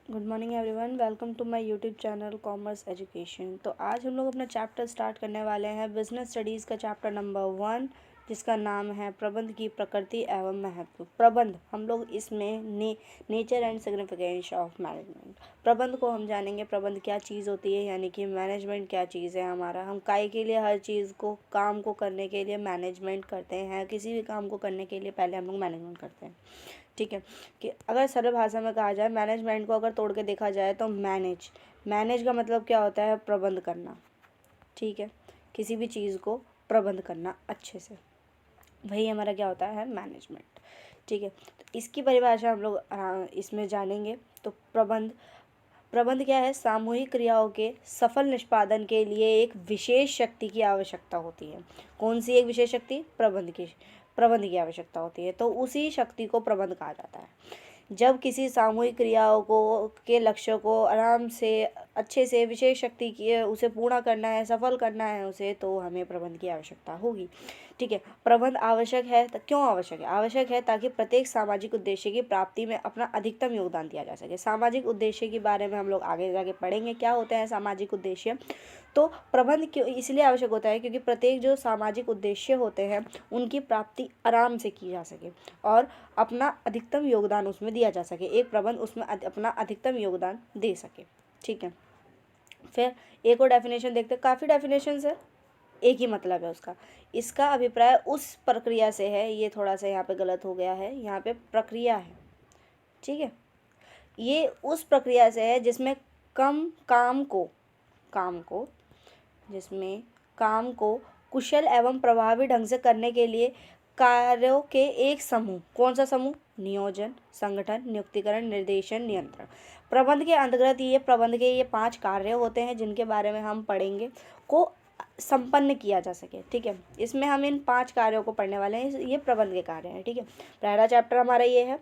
Good morning everyone, welcome to my YouTube channel commerce education. तो आज हम लोग अपना चैप्टर स्टार्ट करने वाले हैं बिजनेस स्टडीज़ का चैप्टर नंबर 1, जिसका नाम है प्रबंध की प्रकृति एवं महत्व। प्रबंध हम लोग इसमें nature and significance of management. प्रबंध को हम जानेंगे, प्रबंध क्या चीज़ होती है, यानी कि मैनेजमेंट क्या चीज़ है हमारा। हम काय के लिए हर चीज़ को काम को करने के लिए मैनेजमेंट करते हैं। किसी भी काम को करने के लिए पहले हम लोग मैनेजमेंट करते हैं। ठीक है, कि अगर सरल भाषा में कहा जाए, मैनेजमेंट को अगर तोड़ के देखा जाए तो मैनेज का मतलब क्या होता है? प्रबंध करना। ठीक है, किसी भी चीज़ को प्रबंध करना अच्छे से, वही हमारा क्या होता है? मैनेजमेंट। ठीक है, तो इसकी परिभाषा हम लोग इसमें जानेंगे। तो प्रबंध क्या है? सामूहिक क्रियाओं के सफल निष्पादन के लिए एक विशेष शक्ति की आवश्यकता होती है। कौन सी एक विशेष शक्ति? प्रबंध की आवश्यकता होती है। तो उसी शक्ति को प्रबंध कहा जाता है। जब किसी सामूहिक क्रियाओं को के लक्ष्य को आराम से अच्छे से विशेष शक्ति की उसे पूर्ण करना है, सफल करना है उसे, तो हमें प्रबंध की आवश्यकता होगी। ठीक है, प्रबंध आवश्यक है तो क्यों आवश्यक है? आवश्यक है ताकि प्रत्येक सामाजिक उद्देश्य की प्राप्ति में अपना अधिकतम योगदान दिया जा सके। सामाजिक उद्देश्य के बारे में हम लोग आगे जाके पढ़ेंगे, क्या होते हैं सामाजिक उद्देश्य। तो प्रबंध क्यों इसलिए आवश्यक होता है? क्योंकि प्रत्येक जो सामाजिक उद्देश्य होते हैं उनकी प्राप्ति आराम से की जा सके और अपना अधिकतम योगदान उसमें दिया जा सके। एक प्रबंध उसमें अपना अधिकतम योगदान दे सके। ठीक है, फिर एक और डेफिनेशन देखते हैं। काफ़ी डेफिनेशंस है, एक ही मतलब है उसका। इसका अभिप्राय उस प्रक्रिया से है, ये थोड़ा सा यहाँ पे गलत हो गया है, यहाँ पे प्रक्रिया है। ठीक है, ये उस प्रक्रिया से है जिसमें काम को कुशल एवं प्रभावी ढंग से करने के लिए कार्यों के एक समूह। कौन सा समूह? नियोजन, संगठन, नियुक्तिकरण, निर्देशन, नियंत्रण। प्रबंध के अंतर्गत प्रबंध के ये 5 कार्य होते हैं जिनके बारे में हम पढ़ेंगे, को संपन्न किया जा सके। ठीक है, इसमें हम इन 5 कार्यों को पढ़ने वाले हैं। ये प्रबंध के कार्य हैं। ठीक है, पहला चैप्टर हमारा ये है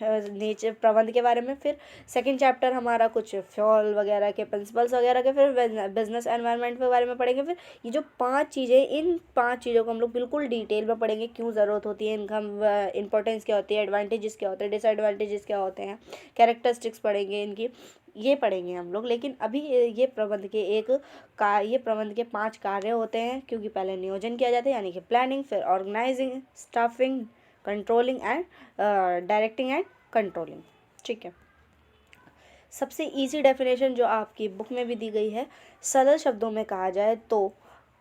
नेचर प्रबंध के बारे में। फिर सेकंड चैप्टर हमारा कुछ फ्यूल वगैरह के प्रिंसिपल्स वगैरह के, फिर बिजनेस एनवायरनमेंट के बारे में पढ़ेंगे। फिर ये जो 5 चीज़ें, इन 5 चीज़ों को हम लोग बिल्कुल डिटेल में पढ़ेंगे। क्यों ज़रूरत होती है इनका, इंपॉर्टेंस क्या होती है, एडवांटेजेस क्या होते हैं, डिसएडवांटेजेस क्या होते हैं, कैरेक्टरिस्टिक्स पढ़ेंगे इनकी, ये पढ़ेंगे हम लोग। लेकिन अभी ये प्रबंध के 5 कार्य होते हैं। क्योंकि पहले नियोजन किया जाता है, यानी कि प्लानिंग, फिर organizing, staffing, controlling and directing and controlling. ठीक है, सबसे इजी डेफिनेशन जो आपकी बुक में भी दी गई है, सरल शब्दों में कहा जाए तो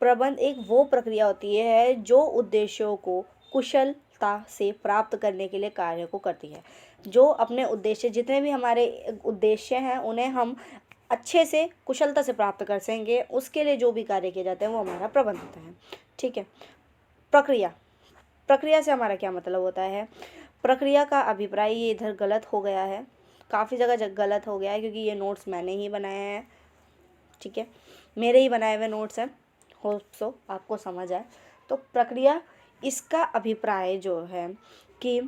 प्रबंध एक वो प्रक्रिया होती है जो उद्देश्यों को कुशलता से प्राप्त करने के लिए कार्य को करती है। जो अपने उद्देश्य, जितने भी हमारे उद्देश्य हैं उन्हें हम अच्छे से कुशलता से प्राप्त कर सकेंगे, उसके लिए जो भी कार्य किए जाते हैं वो हमारा प्रबंध होता है। ठीक है, प्रक्रिया से हमारा क्या मतलब होता है? प्रक्रिया का अभिप्राय, ये इधर गलत हो गया है, काफ़ी जगह गलत हो गया है, क्योंकि ये नोट्स मैंने ही बनाए हैं। ठीक है, मेरे ही बनाए हुए नोट्स हैं, होप सो आपको समझ आए। तो प्रक्रिया, इसका अभिप्राय जो है कि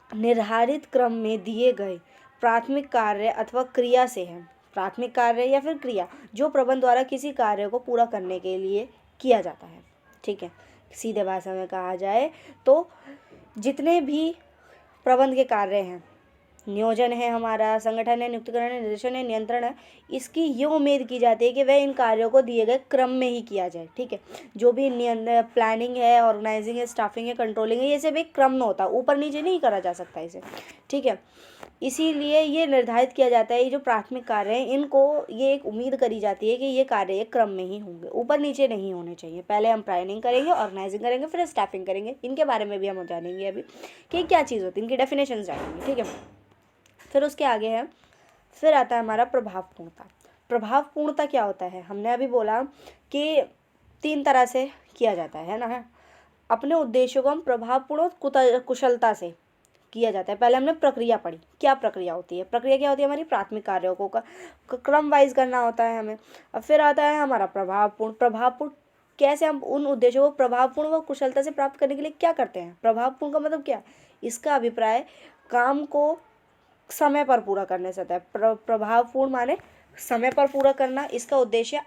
निर्धारित क्रम में दिए गए प्राथमिक कार्य अथवा क्रिया से है। प्राथमिक कार्य या फिर क्रिया जो प्रबंध द्वारा किसी कार्य को पूरा करने के लिए किया जाता है। ठीक है, सीधे भाषा में कहा जाए तो जितने भी प्रबंध के कार्य हैं, नियोजन है हमारा, संगठन है, नियुक्तिकरण है, निर्देशन है, नियंत्रण है, इसकी ये उम्मीद की जाती है कि वह इन कार्यों को दिए गए क्रम में ही किया जाए। ठीक है, जो भी प्लानिंग है, ऑर्गेनाइजिंग है, स्टाफिंग है, कंट्रोलिंग है, ये सब एक क्रम में होता है, ऊपर नीचे नहीं करा जा सकता इसे। ठीक है, इसीलिए ये निर्धारित किया जाता है, ये जो प्राथमिक कार्य हैं इनको ये एक उम्मीद करी जाती है कि ये कार्य एक क्रम में ही होंगे, ऊपर नीचे नहीं होने चाहिए। पहले हम प्लानिंग करेंगे, ऑर्गेनाइजिंग करेंगे, फिर स्टाफिंग करेंगे। इनके बारे में भी हम जानेंगे अभी कि क्या चीज़ होती है, इनकी डेफिनेशन जानेंगे। ठीक है, फिर उसके आगे है, फिर आता है हमारा प्रभावपूर्णता। प्रभावपूर्णता क्या होता है? हमने अभी बोला कि 3 तरह से किया जाता है ना। अपने उद्देश्यों को हम प्रभावपूर्ण कुशलता से किया जाता है। पहले हमने प्रक्रिया पढ़ी, क्या प्रक्रिया होती है? प्रक्रिया क्या होती है? हमारी प्राथमिक कार्यों को क्रम वाइज करना होता है हमें। अब फिर आता है हमारा प्रभावपूर्ण कैसे हम उन उद्देश्यों को प्रभावपूर्ण व कुशलता से प्राप्त करने के लिए क्या करते हैं? प्रभावपूर्ण का मतलब क्या? इसका अभिप्राय काम को समय पर पूरा करने से होता है। प्रभावपूर्ण माने समय पर पूरा करना। इसका उद्देश्य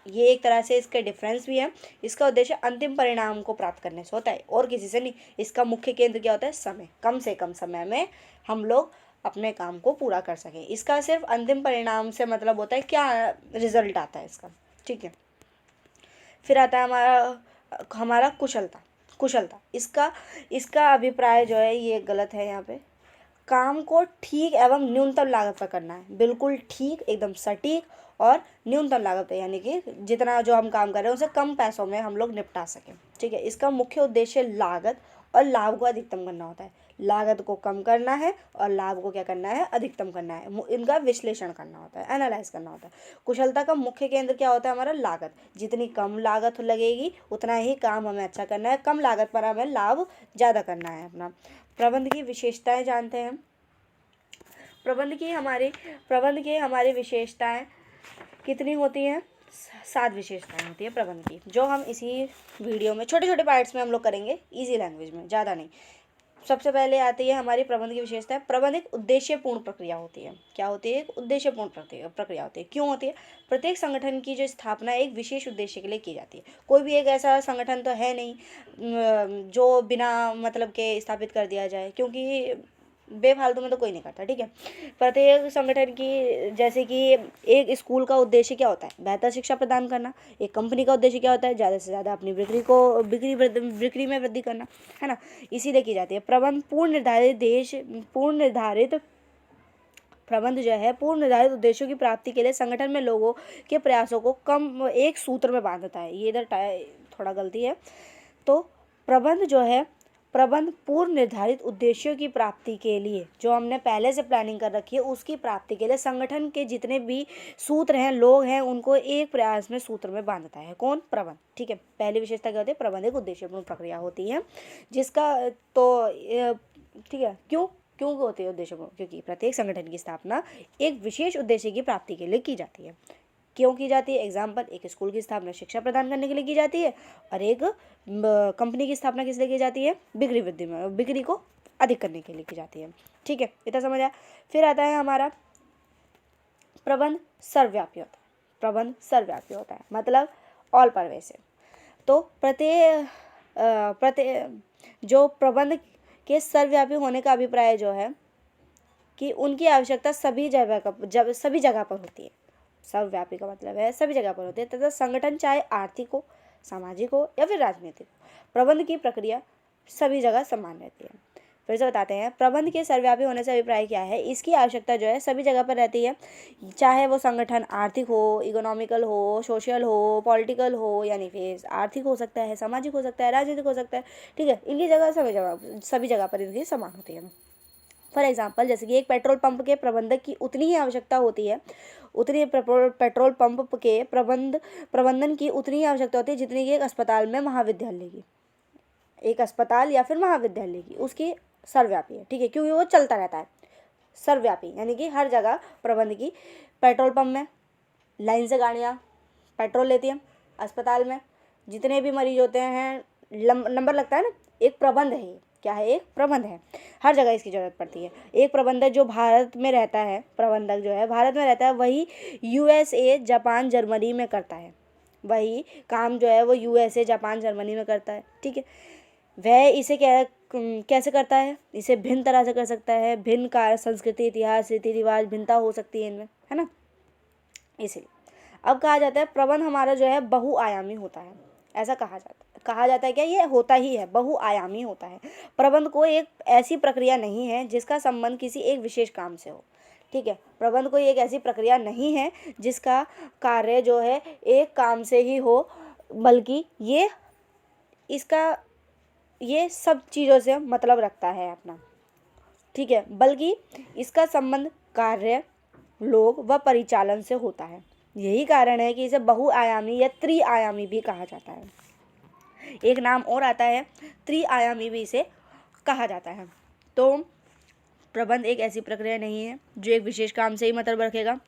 ये एक तरह से इसके डिफरेंस भी है। इसका उद्देश्य अंतिम परिणाम को प्राप्त करने से होता है और किसी से नहीं। इसका मुख्य केंद्र क्या होता है? समय। कम से कम समय में हम लोग अपने काम को पूरा कर सकें। इसका सिर्फ अंतिम परिणाम से मतलब होता है क्या रिजल्ट आता है इसका, ठीक है। फिर आता है हमारा कुशलता। कुशलता इसका अभिप्राय जो है ये गलत है। यहाँ पे काम को ठीक एवं न्यूनतम लागत पर करना है, बिल्कुल ठीक, एकदम सटीक और न्यूनतम लागत पे, यानी कि जितना जो हम काम कर रहे हैं उसे कम पैसों में हम लोग निपटा सकें, ठीक है। इसका मुख्य उद्देश्य लागत और लाभ को अधिकतम करना होता है। लागत को कम करना है और लाभ को क्या करना है, अधिकतम करना है। इनका विश्लेषण करना होता है, एनालाइज करना होता है। कुशलता का मुख्य केंद्र क्या होता है, हमारा लागत। जितनी कम लागत लगेगी उतना ही काम हमें अच्छा करना है, कम लागत पर हमें लाभ ज़्यादा करना है अपना। प्रबंध की विशेषताएं जानते हैं। प्रबंध की हमारी विशेषताएं कितनी होती हैं, 7 विशेषताएं होती है प्रबंध की, जो हम इसी वीडियो में छोटे छोटे पार्ट्स में हम लोग करेंगे, इजी लैंग्वेज में, ज़्यादा नहीं। सबसे पहले आती है हमारी प्रबंध की विशेषता है। प्रबंध एक उद्देश्यपूर्ण प्रक्रिया होती है। क्या होती है, एक उद्देश्यपूर्ण प्रक्रिया होती है। क्यों होती है, प्रत्येक संगठन की जो स्थापना एक विशेष उद्देश्य के लिए की जाती है। कोई भी एक ऐसा संगठन तो है नहीं जो बिना मतलब के स्थापित कर दिया जाए, क्योंकि बेफालतू में तो कोई नहीं करता, ठीक है। प्रत्येक संगठन की, जैसे कि एक स्कूल का उद्देश्य क्या होता है, बेहतर शिक्षा प्रदान करना। एक कंपनी का उद्देश्य क्या होता है, ज़्यादा से ज़्यादा अपनी बिक्री में वृद्धि करना, है ना, इसीलिए की जाती है। प्रबंध जो है पूर्व निर्धारित उद्देश्यों की प्राप्ति के लिए संगठन में लोगों के प्रयासों को कम एक सूत्र में बांधता है। ये इधर थोड़ा गलती है। तो प्रबंध पूर्व निर्धारित उद्देश्यों की प्राप्ति के लिए, जो हमने पहले से प्लानिंग कर रखी है उसकी प्राप्ति के लिए संगठन के जितने भी सूत्र हैं, लोग हैं, उनको एक प्रयास में सूत्र में बांधता है। कौन, प्रबंध, ठीक है। पहली विशेषता क्या होती है, प्रबंध एक उद्देश्यपूर्ण प्रक्रिया होती है, जिसका तो ठीक है, क्यों होती है उद्देश्यपूर्ण, क्योंकि प्रत्येक संगठन की स्थापना एक विशेष उद्देश्य की प्राप्ति के लिए की जाती है। क्यों की जाती है, एग्जाम्पल, एक स्कूल की स्थापना शिक्षा प्रदान करने के लिए की जाती है, और एक कंपनी की स्थापना किस लिए की जाती है, बिक्री को अधिक करने के लिए की जाती है, ठीक है। इतना समझ आया। फिर आता है हमारा प्रबंध सर्वव्यापी होता है। प्रबंध सर्वव्यापी होता है मतलब ऑल परवेसिव। तो जो प्रबंध के सर्वव्यापी होने का अभिप्राय जो है कि उनकी आवश्यकता सभी जगह पर होती है। सर्वव्यापी का मतलब है सभी जगह पर होते हैं, तथा संगठन चाहे आर्थिक हो, सामाजिक हो या फिर राजनीतिक हो, प्रबंध की प्रक्रिया सभी जगह समान रहती है। फिर से बताते हैं, प्रबंध के सर्वव्यापी होने से अभिप्राय क्या है, इसकी आवश्यकता जो है सभी जगह पर रहती है, चाहे वो संगठन आर्थिक हो, इकोनॉमिकल हो, सोशल हो, पॉलिटिकल हो, यानी फिर आर्थिक हो सकता है, सामाजिक हो सकता है, राजनीतिक हो सकता है, ठीक है। इनकी जगह सभी जगह पर इनकी समान होती है। फॉर एग्जाम्पल, जैसे कि एक पेट्रोल पंप के प्रबंधक की उतनी ही आवश्यकता होती है, उतनी पेट्रोल पंप के प्रबंधन की उतनी ही आवश्यकता होती है जितनी कि एक अस्पताल में महाविद्यालय की, एक अस्पताल या फिर महाविद्यालय की, उसकी सर्वव्यापी है, ठीक है, क्योंकि वो चलता रहता है। सर्वव्यापी यानी कि हर जगह प्रबंध की। पेट्रोल पंप में लाइन से गाड़ियाँ पेट्रोल लेती हैं, अस्पताल में जितने भी मरीज होते हैं नंबर लगता है ना, एक प्रबंध है। ये क्या है, एक प्रबंध है, हर जगह इसकी ज़रूरत पड़ती है। एक प्रबंधक जो भारत में रहता है, प्रबंधक जो है भारत में रहता है, वही USA, जापान, जर्मनी में करता है। वही काम जो है वो USA, जापान, जर्मनी में करता है, ठीक है। वह इसे कैसे करता है, इसे भिन्न तरह से कर सकता है, भिन्न का संस्कृति, इतिहास, रीति रिवाज, भिन्नता हो सकती है इनमें, है ना, इसीलिए। अब कहा जाता है प्रबंध हमारा जो है बहुआयामी होता है, ऐसा कहा जाता है क्या, ये होता ही है, बहुआयामी होता है। प्रबंध को एक ऐसी प्रक्रिया नहीं है जिसका संबंध किसी एक विशेष काम से हो, ठीक है। प्रबंध कोई एक ऐसी प्रक्रिया नहीं है जिसका कार्य जो है एक काम से ही हो, बल्कि ये सब चीज़ों से मतलब रखता है अपना, ठीक है, बल्कि इसका संबंध कार्य, लोग व परिचालन से होता है। यही कारण है कि इसे बहुआयामी या त्रिआयामी भी कहा जाता है। एक नाम और आता है, त्रिआयामी भी इसे कहा जाता है। तो प्रबंध एक ऐसी प्रक्रिया नहीं है जो एक विशेष काम से ही मतलब रखेगा।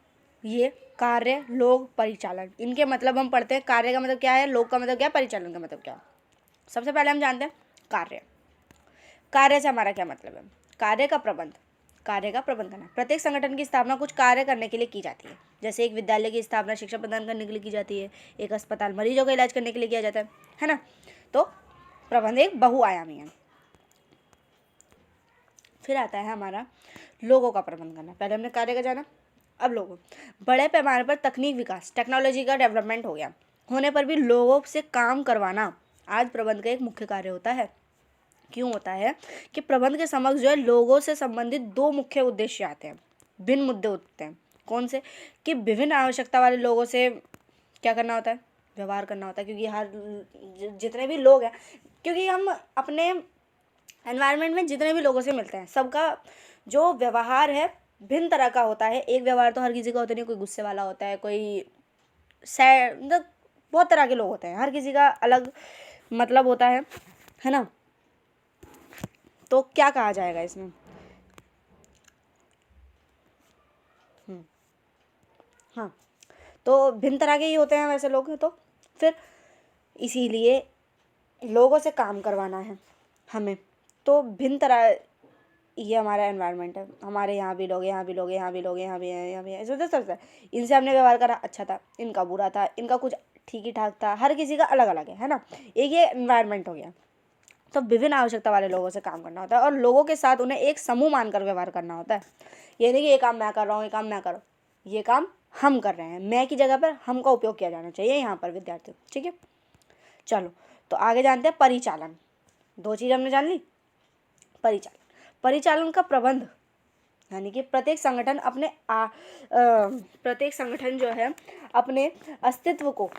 ये कार्य, लोग, परिचालन, इनके मतलब हम पढ़ते हैं। कार्य का मतलब क्या है, लोग का मतलब क्या है, परिचालन का मतलब क्या है। सबसे पहले हम जानते हैं कार्य से हमारा क्या मतलब है। कार्य का प्रबंधन है। प्रत्येक संगठन की स्थापना कुछ कार्य करने के लिए की जाती है। जैसे एक विद्यालय की स्थापना शिक्षा प्रदान करने के लिए की जाती है, एक अस्पताल मरीजों का इलाज करने के लिए किया जाता है ना। तो प्रबंध एक बहुआयामी है। फिर आता है हमारा लोगों का प्रबंध करना। पहले हमने कार्य का जाना, अब लोगों। बड़े पैमाने पर तकनीक विकास, टेक्नोलॉजी का डेवलपमेंट हो गया होने पर भी लोगों से काम करवाना आज प्रबंध का एक मुख्य कार्य होता है। क्यों होता है कि प्रबंध के समक्ष जो है लोगों से संबंधित दो मुख्य उद्देश्य आते हैं, भिन्न मुद्दे उठते हैं। कौन से? कि विभिन्न आवश्यकता वाले लोगों से क्या करना होता है? व्यवहार करना होता है। क्योंकि हर जितने भी लोग हैं, क्योंकि हम अपने एनवायरनमेंट में जितने भी लोगों से मिलते हैं, सबका जो व्यवहार है भिन्न तरह का होता है। एक व्यवहार तो हर किसी का होता नहीं, कोई गुस्से वाला होता है, कोई सैड, मतलब बहुत तरह के लोग होते हैं, हर किसी का अलग मतलब होता है ना। तो क्या कहा जाएगा इसमें? हाँ, तो भिन्न तरह के ही होते हैं वैसे लोग। तो फिर इसीलिए लोगों से काम करवाना है हमें, तो भिन्न तरह, ये हमारा एनवायरनमेंट है, हमारे यहाँ भी लोग, यहाँ भी लोग, यहाँ भी लोग, यहाँ भी हैं, यहाँ भी हैं, ऐसे चलता है। इनसे हमने व्यवहार करा, अच्छा था, इनका बुरा था, इनका कुछ ठीक ही ठाक था, हर किसी का अलग अलग है ना। एक ये एनवायरनमेंट हो गया। तो विभिन्न आवश्यकता वाले लोगों से काम करना होता है और लोगों के साथ उन्हें एक समूह मानकर व्यवहार करना होता है। ये नहीं कि ये काम मैं कर रहा हूँ, ये काम मैं करो, ये काम हम कर रहे हैं, मैं की जगह पर हम का उपयोग किया जाना चाहिए यहाँ पर विद्यार्थियों। ठीक है, चलो तो आगे जानते हैं परिचालन। दो चीज़ हमने जान ली। परिचालन का प्रबंध, यानी कि प्रत्येक संगठन प्रत्येक संगठन जो है अपने अस्तित्व को,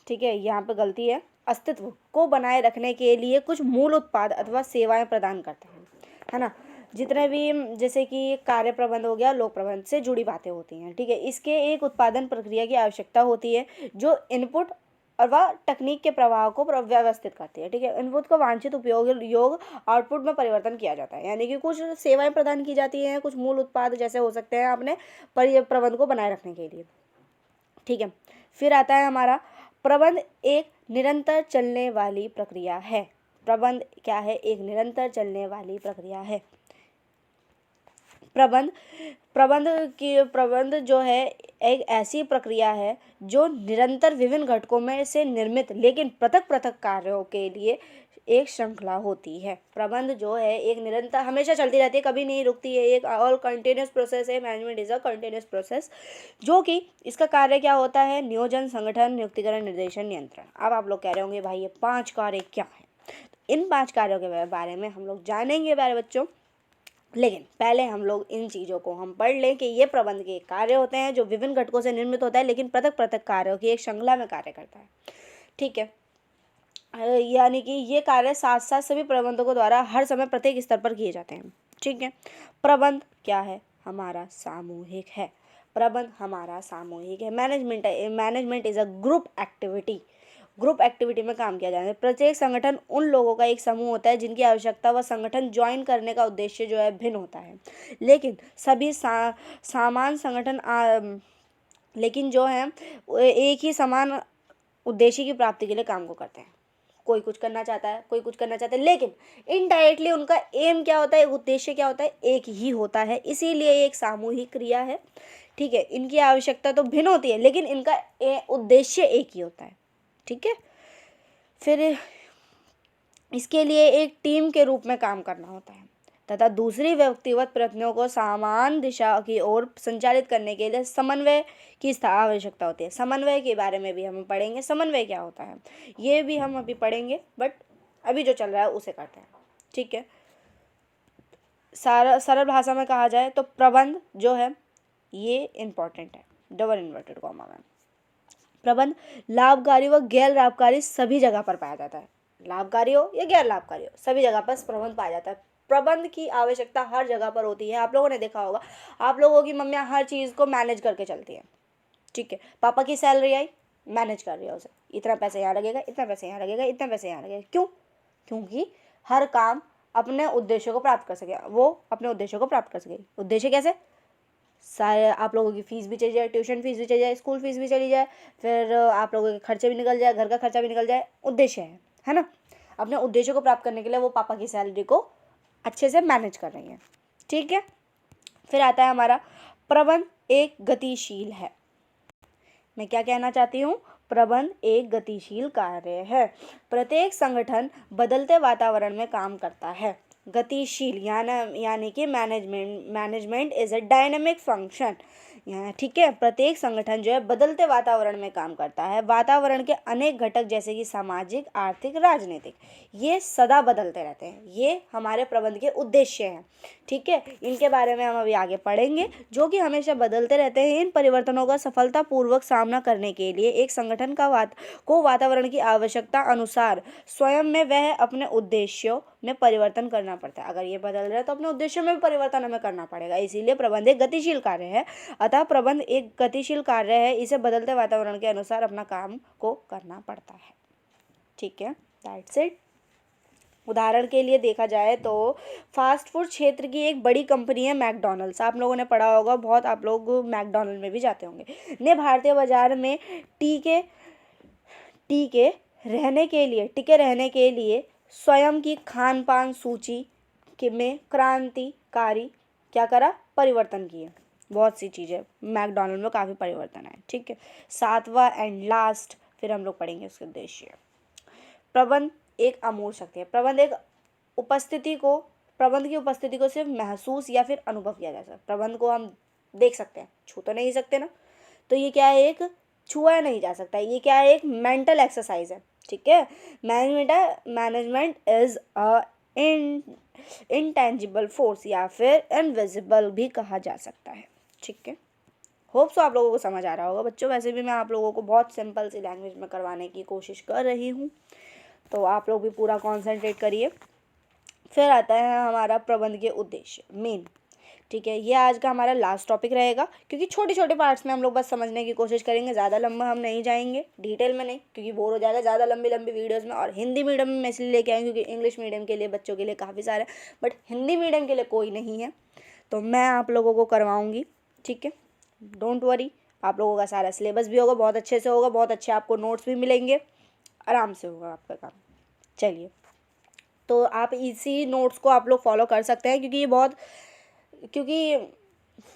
ठीक है, यहाँ पे गलती है, अस्तित्व को बनाए रखने के लिए कुछ मूल उत्पाद अथवा सेवाएं प्रदान करते हैं, है ना। जितने भी, जैसे कि कार्य प्रबंध हो गया, लोक प्रबंध से जुड़ी बातें होती हैं, ठीक है। इसके एक उत्पादन प्रक्रिया की आवश्यकता होती है जो इनपुट और वह तकनीक के प्रवाह को व्यवस्थित करती है, ठीक है। इनपुट को वांछित उपयोग योग आउटपुट में परिवर्तन किया जाता है, यानी कि कुछ सेवाएं प्रदान की जाती हैं, कुछ मूल उत्पाद जैसे हो सकते हैं अपने प्रबंध को बनाए रखने के लिए, ठीक है। फिर आता है हमारा प्रबंध एक निरंतर चलने वाली प्रक्रिया है। प्रबंध क्या है? एक निरंतर चलने वाली प्रक्रिया है। प्रबंध जो है एक ऐसी प्रक्रिया है जो निरंतर विभिन्न घटकों में से निर्मित लेकिन पृथक पृथक कार्यों के लिए एक श्रृंखला होती है। प्रबंध जो है एक निरंतर हमेशा चलती रहती है, कभी नहीं रुकती है, एक ऑल कंटिन्यूस प्रोसेस है। Management is a continuous process, जो कि इसका कार्य क्या होता है? नियोजन, संगठन, नियुक्तिकरण, निर्देशन, नियंत्रण। अब आप लोग कह रहे होंगे भाई ये 5 कार्य क्या है? इन 5 कार्यों के बारे में हम लोग जानेंगे प्यारे बच्चों, लेकिन पहले हम लोग इन चीज़ों को हम पढ़ लें कि ये प्रबंध के कार्य होते हैं जो विभिन्न घटकों से निर्मित होता है लेकिन पृथक पृथक कार्यों की एक श्रृंखला में कार्य करता है, ठीक है। यानी कि ये कार्य साथ साथ सभी प्रबंधकों द्वारा हर समय प्रत्येक स्तर पर किए जाते हैं, ठीक है। प्रबंध क्या है? हमारा सामूहिक है। प्रबंध हमारा सामूहिक है। Management is a group activity. Group activity में काम किया जाता है। प्रत्येक संगठन उन लोगों का एक समूह होता है जिनकी आवश्यकता व संगठन ज्वाइन करने का उद्देश्य जो है भिन्न होता है, लेकिन सभी समान संगठन लेकिन जो है एक ही समान उद्देश्य की प्राप्ति के लिए काम को करते हैं। कोई कुछ करना चाहता है, कोई कुछ करना चाहता है, लेकिन इनडायरेक्टली उनका एम क्या होता है, उद्देश्य क्या होता है? एक ही होता है। इसीलिए एक सामूहिक क्रिया है, ठीक है। इनकी आवश्यकता तो भिन्न होती है लेकिन इनका उद्देश्य एक ही होता है, ठीक है। फिर इसके लिए एक टीम के रूप में काम करना होता है तथा दूसरी व्यक्तिगत प्रयत्नों को समान दिशा की ओर संचालित करने के लिए समन्वय की आवश्यकता होती है। समन्वय के बारे में भी हम पढ़ेंगे, समन्वय क्या होता है ये भी हम अभी पढ़ेंगे, बट अभी जो चल रहा है उसे करते हैं, ठीक है। सरल भाषा में कहा जाए तो प्रबंध जो है ये इम्पोर्टेंट है, डबल इन्वर्टेड कॉमा में। प्रबंध लाभकारी व गैर लाभकारी सभी जगह पर पाया जाता है। लाभकारी हो या गैर लाभकारी हो, सभी जगह पर प्रबंध पाया जाता है। प्रबंध की आवश्यकता हर जगह पर होती है। आप लोगों ने देखा होगा, आप लोगों की मम्मियाँ हर चीज़ को मैनेज करके चलती हैं, ठीक है। पापा की सैलरी आई, मैनेज कर रही है उसे, इतना पैसे यहाँ लगेगा, इतना पैसे यहाँ लगेगा, इतना पैसे यहाँ लगेगा। क्यों? क्योंकि हर काम अपने उद्देश्यों को प्राप्त कर सके, वो अपने उद्देश्यों को प्राप्त कर सके। उद्देश्य कैसे? सारे आप लोगों की फ़ीस भी चली जाए, ट्यूशन फीस भी चली जाए, स्कूल फीस भी चली जाए, फिर आप लोगों के खर्चे भी निकल जाए, घर का खर्चा भी निकल जाए। उद्देश्य है ना। अपने उद्देश्य को प्राप्त करने के लिए वो पापा की सैलरी को अच्छे से मैनेज कर रही हैं, ठीक है। फिर आता है हमारा प्रबंध एक गतिशील है। मैं क्या कहना चाहती हूँ? प्रबंध एक गतिशील कार्य है। प्रत्येक संगठन बदलते वातावरण में काम करता है। गतिशील, यानी कि management is a dynamic function. यहाँ ठीक है, प्रत्येक संगठन जो है बदलते वातावरण में काम करता है। वातावरण के अनेक घटक जैसे कि सामाजिक, आर्थिक, राजनीतिक, ये सदा बदलते रहते हैं। ये हमारे प्रबंध के उद्देश्य हैं। ठीक है, इनके बारे में हम अभी आगे पढ़ेंगे, जो कि हमेशा बदलते रहते हैं। इन परिवर्तनों का सफलतापूर्वक सामना करने के लिए एक संगठन को वातावरण की आवश्यकता अनुसार स्वयं में वह अपने उद्देश्यों में परिवर्तन करना पड़ता है। अगर ये बदल रहा है तो अपने उद्देश्यों में भी परिवर्तन हमें करना पड़ेगा। इसीलिए प्रबंध एक गतिशील कार्य है। अतः प्रबंध एक गतिशील कार्य है, इसे बदलते वातावरण के अनुसार अपना काम को करना पड़ता है। ठीक है, दैट्स इट। उदाहरण के लिए देखा जाए तो फास्ट फूड क्षेत्र की एक बड़ी कंपनी है मैकडॉनल्ड्स। आप लोगों ने पढ़ा होगा, बहुत आप लोग मैकडॉनल्ड में भी जाते होंगे। ने भारतीय बाजार में टिके रहने के लिए स्वयं की खान पान सूची में क्रांतिकारी क्या करा, परिवर्तन किए। बहुत सी चीज़ें मैकडॉनल्ड में काफ़ी परिवर्तन है। ठीक है, सातवां एंड लास्ट फिर हम लोग पढ़ेंगे उसके उद्देश्य। प्रबंध एक अमूर्त शक्ति है। प्रबंध की उपस्थिति को सिर्फ महसूस या फिर अनुभव किया जा सकता है। प्रबंध को हम देख सकते हैं, छू तो नहीं सकते ना, तो ये क्या है, एक छुआ नहीं जा सकता। ये क्या है, एक मेंटल एक्सरसाइज है। ठीक है, management is a intangible force या फिर इनविजिबल भी कहा जा सकता है। ठीक है, होप सो आप लोगों को समझ आ रहा होगा बच्चों। वैसे भी मैं आप लोगों को बहुत सिंपल सी लैंग्वेज में करवाने की कोशिश कर रही हूँ, तो आप लोग भी पूरा कॉन्सेंट्रेट करिए। फिर आता है हमारा प्रबंध के उद्देश्य मेन। ठीक है, ये आज का हमारा लास्ट टॉपिक रहेगा, क्योंकि छोटे छोटे पार्ट्स में हम लोग बस समझने की कोशिश करेंगे। ज़्यादा लंबा हम नहीं जाएंगे, डिटेल में नहीं, क्योंकि बोर हो जाएगा ज़्यादा लंबी वीडियोज़ में। और हिंदी मीडियम में मैं इसलिए लेके आई क्योंकि इंग्लिश मीडियम के लिए बच्चों के लिए काफ़ी सारे, बट हिंदी मीडियम के लिए कोई नहीं है, तो मैं आप लोगों को करवाऊँगी। ठीक है, डोंट वरी, आप लोगों का सारा सिलेबस भी होगा, बहुत अच्छे से होगा, बहुत अच्छे आपको नोट्स भी मिलेंगे, आराम से होगा आपका काम। चलिए, तो आप इसी नोट्स को आप लोग फॉलो कर सकते हैं, क्योंकि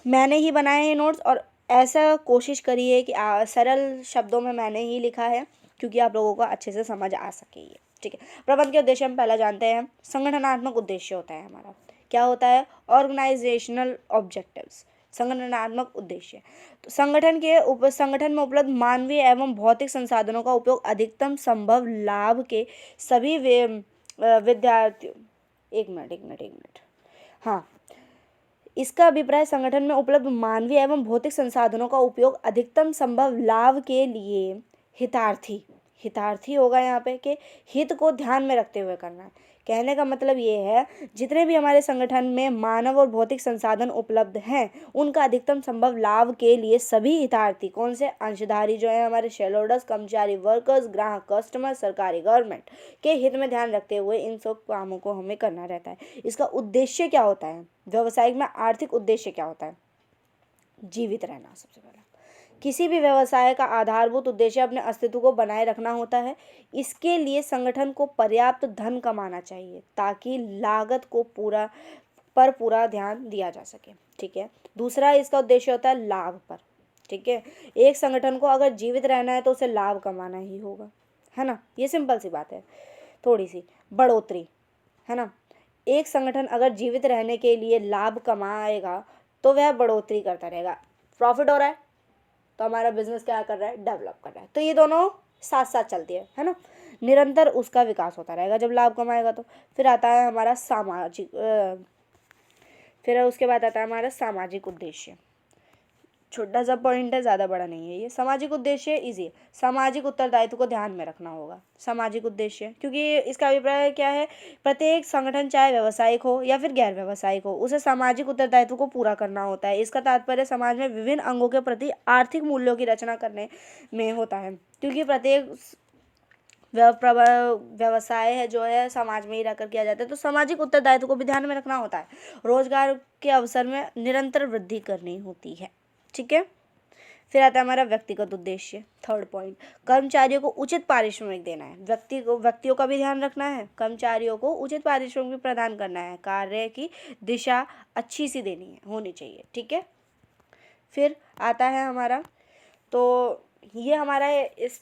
मैंने ही बनाए हैं नोट्स, और ऐसा कोशिश करिए कि सरल शब्दों में मैंने ही लिखा है, क्योंकि आप लोगों को अच्छे से समझ आ सके ये। ठीक है, प्रबंध के उद्देश्य हम पहला जानते हैं। संगठनात्मक उद्देश्य होता है हमारा, क्या होता है, ऑर्गेनाइजेशनल ऑब्जेक्टिव्स, संगठनात्मक उद्देश्य। तो संगठन में उपलब्ध मानवीय एवं भौतिक संसाधनों का उपयोग अधिकतम संभव लाभ के सभी विद्यार्थियों, एक मिनट, हाँ, इसका अभिप्राय संगठन में उपलब्ध मानवीय एवं भौतिक संसाधनों का उपयोग अधिकतम संभव लाभ के लिए हितार्थी होगा यहाँ पे, कि हित को ध्यान में रखते हुए करना है। कहने का मतलब ये है, जितने भी हमारे संगठन में मानव और भौतिक संसाधन उपलब्ध हैं, उनका अधिकतम संभव लाभ के लिए सभी हितार्थी, कौन से, अंशधारी जो है हमारे शेयर होल्डर्स, कर्मचारी, वर्कर्स, ग्राहक, कस्टमर, सरकारी, गवर्नमेंट के हित में ध्यान रखते हुए इन सब कामों को हमें करना रहता है। इसका उद्देश्य क्या होता है, व्यवसायिक में आर्थिक उद्देश्य क्या होता है, जीवित रहना। सबसे पहला, किसी भी व्यवसाय का आधारभूत उद्देश्य अपने अस्तित्व को बनाए रखना होता है। इसके लिए संगठन को पर्याप्त धन कमाना चाहिए, ताकि लागत को पूरा ध्यान दिया जा सके। ठीक है, दूसरा इसका उद्देश्य होता है लाभ पर। ठीक है, एक संगठन को अगर जीवित रहना है तो उसे लाभ कमाना ही होगा, है ना। ये सिंपल सी बात है, थोड़ी सी बढ़ोतरी, है ना। एक संगठन अगर जीवित रहने के लिए लाभ कमाएगा तो वह बढ़ोतरी करता रहेगा। प्रॉफिट हो रहा है तो हमारा बिजनेस क्या कर रहा है, डेवलप कर रहा है, तो ये दोनों साथ साथ चलती है ना। निरंतर उसका विकास होता रहेगा जब लाभ कमाएगा तो। फिर आता है हमारा उसके बाद आता है हमारा सामाजिक उद्देश्य। छोटा सा पॉइंट है, ज़्यादा बड़ा नहीं है ये। सामाजिक उद्देश्य इजी है, सामाजिक उत्तरदायित्व को ध्यान में रखना होगा। सामाजिक उद्देश्य, क्योंकि इसका अभिप्राय क्या है, प्रत्येक संगठन चाहे व्यावसायिक हो या फिर गैर व्यावसायिक हो, उसे सामाजिक उत्तरदायित्व को पूरा करना होता है। इसका तात्पर्य समाज में विभिन्न अंगों के प्रति आर्थिक मूल्यों की रचना करने में होता है, क्योंकि प्रत्येक व्यवसाय है जो है समाज में ही रहकर किया जाता है, तो सामाजिक उत्तरदायित्व को भी ध्यान में रखना होता है। रोजगार के अवसर में निरंतर वृद्धि करनी होती है। ठीक है, फिर आता है हमारा व्यक्तिगत उद्देश्य, थर्ड पॉइंट। कर्मचारियों को उचित पारिश्रमिक देना है, व्यक्तियों का भी ध्यान रखना है, कर्मचारियों को उचित पारिश्रमिक प्रदान करना है, कार्य की दिशा अच्छी सी होनी चाहिए। ठीक है, फिर आता है हमारा, तो ये हमारा इस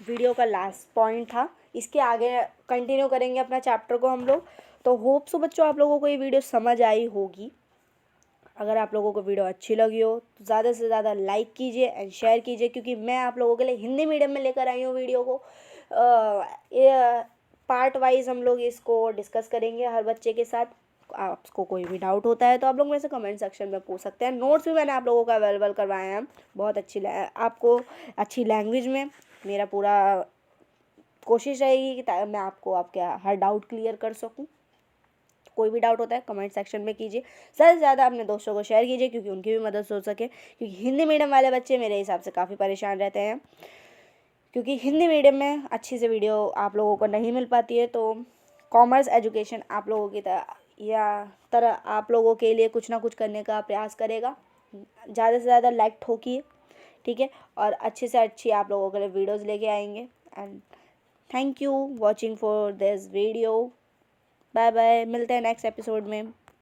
वीडियो का लास्ट पॉइंट था। इसके आगे कंटिन्यू करेंगे अपना चैप्टर को हम लोग। तो होप सो बच्चों आप लोगों को ये वीडियो समझ आई होगी। अगर आप लोगों को वीडियो अच्छी लगी हो तो ज़्यादा से ज़्यादा लाइक कीजिए एंड शेयर कीजिए, क्योंकि मैं आप लोगों के लिए हिंदी मीडियम में लेकर आई हूँ वीडियो को। ये पार्ट वाइज हम लोग इसको डिस्कस करेंगे हर बच्चे के साथ। आपको कोई भी डाउट होता है तो आप लोग मेरे से कमेंट सेक्शन में पूछ सकते हैं। नोट्स भी मैंने आप लोगों को अवेलेबल करवाए हैं बहुत अच्छी आपको अच्छी लैंग्वेज में। मेरा पूरा कोशिश रहेगी कि मैं आपको आपके हर डाउट क्लियर कर सकूं। कोई भी डाउट होता है कमेंट सेक्शन में कीजिए। ज़्यादा से ज़्यादा अपने दोस्तों को शेयर कीजिए, क्योंकि उनकी भी मदद हो सके, क्योंकि हिंदी मीडियम वाले बच्चे मेरे हिसाब से काफ़ी परेशान रहते हैं, क्योंकि हिंदी मीडियम में अच्छी से वीडियो आप लोगों को नहीं मिल पाती है। तो कॉमर्स एजुकेशन आप लोगों की तरह आप लोगों के लिए कुछ ना कुछ करने का प्रयास करेगा। ज़्यादा से ज़्यादा लाइक ठोकिए, ठीक है, और अच्छी से अच्छी आप लोगों के लिए वीडियोज़ लेके आएंगे। And thank you watching for this video. Bye bye, मिलते हैं नेक्स्ट एपिसोड में।